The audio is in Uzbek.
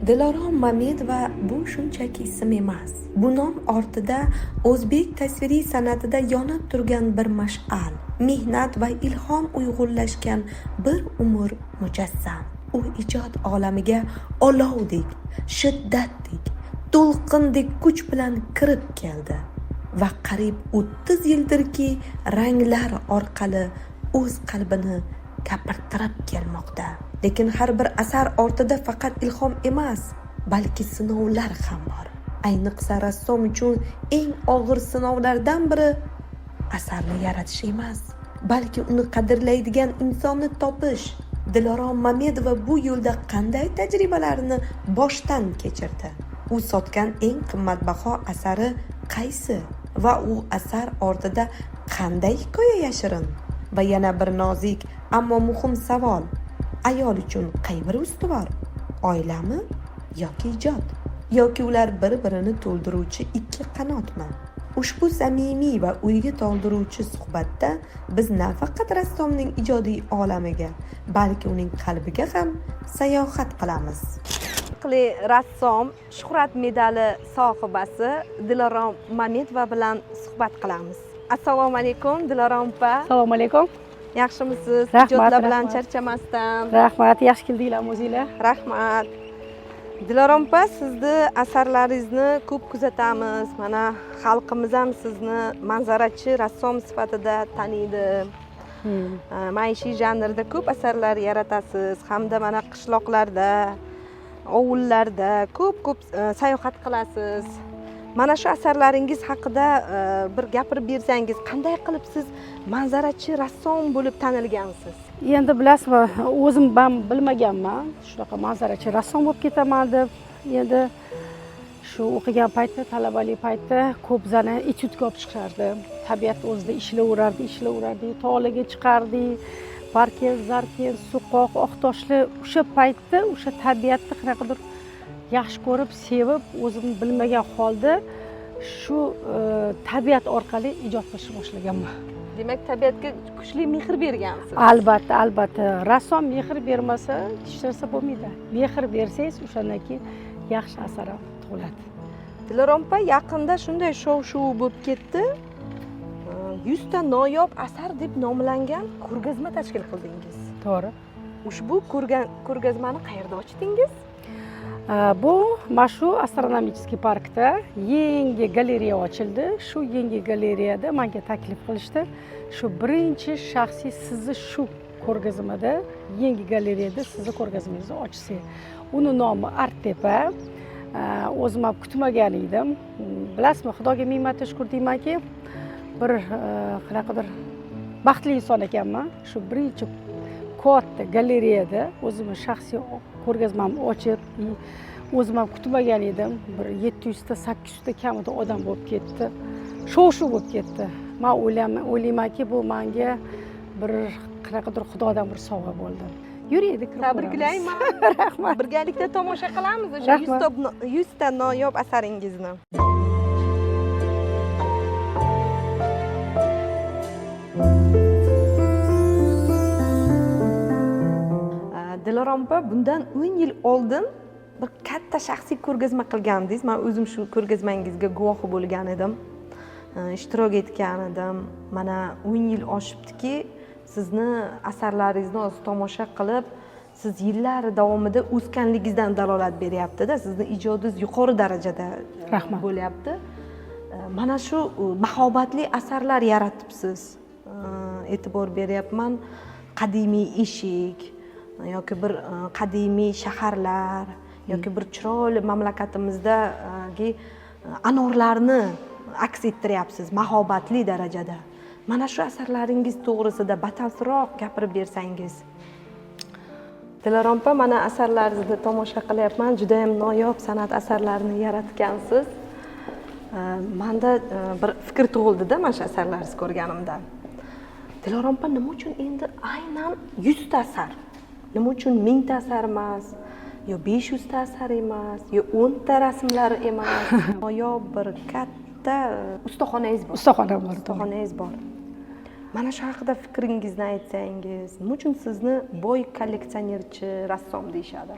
Dilorom Mamedova bu shunchaki ism emas. Bu nom ortida o'zbek tasviriy san'atida yonib turgan bir mash'al, mehnat va ilhom uyg'unlashgan bir umr mujassam. U ijod olamiga olovdek, shiddatdek, to'lqindek kuch bilan kirib keldi va qariyb 30 yildirki ranglar orqali o'z qalbini kapirtirib kelmoqda. Lekin har bir asar ortida faqat ilhom emas, balki sinovlar ham bor. Ayniqsa rassom uchun eng og'ir sinovlardan biri asarni yaratish emas, balki uni qadrlaydigan insonni topish. Dilorom Mamedova bu yo'lda qanday tajribalarni boshdan kechirdi? U sotgan eng qimmatbaho asari qaysi? Va u asar ortida qanday hikoya yashirin? Va yana bir nozik ammo muhim savol: ayol uchun qay biri ustuvor? Oilami yoki ijod? Yoki ular bir-birini to'ldiruvchi ikki qanotmi? Ushbu samimiy va o'yga to'ldiruvchi suhbatda biz nafaqat rassomning ijodiy olamiga, balki uning qalbiga ham sayohat qilamiz. Rassom, Shuhrat medali sohibasi Dilorom Mamedova bilan suhbat qilamiz. Assalomu alaykum Dilorom opa. Assalomu alaykum. Yaxshimisiz? Rahmat, Ijodlar bilan rahmat. charchamasdan. Rahmat, yaxshi keldinglar o'zinglar. Rahmat. Dilorom opa, sizni asarlaringizni ko'p kuzatamiz. Mana xalqimiz ham sizni manzarachi rassom sifatida taniydi. Maishiy janrda ko'p asarlar yaratasiz, hamda mana qishloqlarda, ovullarda ko'p sayohat qilasiz. Mana shu asarlaringiz haqida bir gapirib bersangiz, qanday qilib siz manzarachi rassom bo'lib tanilgansiz? Endi bilasizmi, o'zim ham bilmaganman, shunaqa manzarachi rassom bo'lib ketaman deb. Endi shu o'qigan paytda, talabalik paytda ko'p zana etyudga olib chiqardi. Tabiat o'zida ishlayverardi, tog'larga chiqardi. Parkez, Zarkez, Suqoq, Oqtoshli o'sha paytda o'sha tabiatni qanaqadir yaxshi ko'rib, sevib, o'zim bilmagan holda shu tabiat orqali ijod qilishni boshlaganman. Demak, tabiatga kuchli mehr bergansiz. Albatta. Rassom mehr bermasa, hech narsa bo'lmaydi. Mehr bersangiz, o'shandan keyin yaxshi asar tug'iladi. Dilorom opa, yaqinda shunday shov-shuv bo'lib ketdi. 100 ta noyob asar deb nomlangan ko'rgazma tashkil qildingiz. To'g'ri. Ushbu ko'rgazmani qayerda ochdingiz? Bu shu astronomiический parkda yangi galereya ochildi. Shu yangi galereyada menga taklif qilishdi. Shu birinchi shaxsiy sizni shu ko'rgazmada, yangi galereyada sizni ko'rgazmangizni ochsangiz. Uni nomi Arttepa. O'zim ham kutmagan edim. Bilasizmi, Xudoga ming marta shukr deymanki, bir qanaqadir baxtli inson ekanman. Shu birinchi katta galereyada o'zimni shaxsiy ko'rgazmamni ochib, o'zim ham kutmagan edim. Bir 700 ta, 800 ta kamida odam bo'lib ketdi. Shov-shuv bo'lib ketdi. Men o'ylaymanki, bu menga bir qanaqadir Xudodan bir sovg'a bo'ldi. Yuraylik. Tabriklayman. Rahmat. Birgalikda tomosha qilamiz o'sha 100 ta noyob asaringizni. Dilorom opa, bundan 10 yil oldin bir katta shaxsiy ko'rgazma qilgandingiz. Men o'zim shu ko'rgazmangizga guvohi bo'lgan edim, ishtirok etgan edim. Mana 10 yil oshibdiki, sizni asarlaringizni o'zi tomosha qilib, siz yillar davomida o'sganligingizdan dalolat beryapti-da. Sizni ijodingiz yuqori darajada bo'lyapti. Mana shu mahobatli asarlar yaratibsiz. E'tibor beryapman. Qadimiy eshik yoki bir qadimiy shaharlar yoki bir chiroyli mamlakatimizdagi anorlarni aks ettiryapsiz mahobatli darajada. Mana shu asarlaringiz to'g'risida batafsilroq gapirib bersangiz. Dilorom opa, mana asarlaringizni tomosha qilyapman. Juda ham noyob san'at asarlarini yaratgansiz. Menda bir fikr tug'ildi-da mana shu asarlaringizni ko'rganimda. Dilorom opa, nima uchun endi aynan 100 ta asar? Nima uchun 1000 ta asar emas, yo 500 ta asar emas, yo 10 ta rasmlar emas? Noyob bir katta ustaxonangiz bor. Ustaxonangiz bor. Mana shu haqida fikringizni aytsangiz, nima uchun sizni boy kolleksionerchi rassom deyshadi?